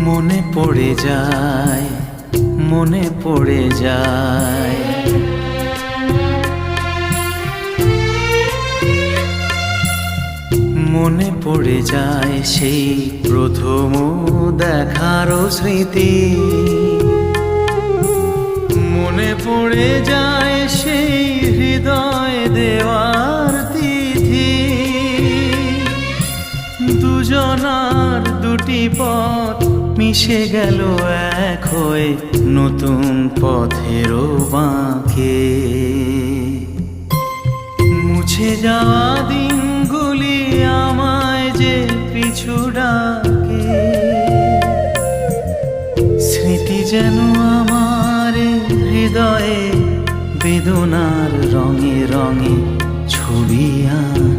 মনে পড়ে যায়, মনে পড়ে যায়। মনে পড়ে যায় সেই প্রথম দেখার স্মৃতি। মনে পড়ে যায় সেই হৃদয় দেওয়ার তিথি। দুজনার দুটি পথ মিশে গেল এক হয়ে নতুন পথেরও বাঁকে। মুছে যাওয়া দিনগুলি আমায় যে পিছু ডাকে। স্মৃতি যেন আমার হৃদয়ে বেদনার রঙে রঙে ছবি আঁকে।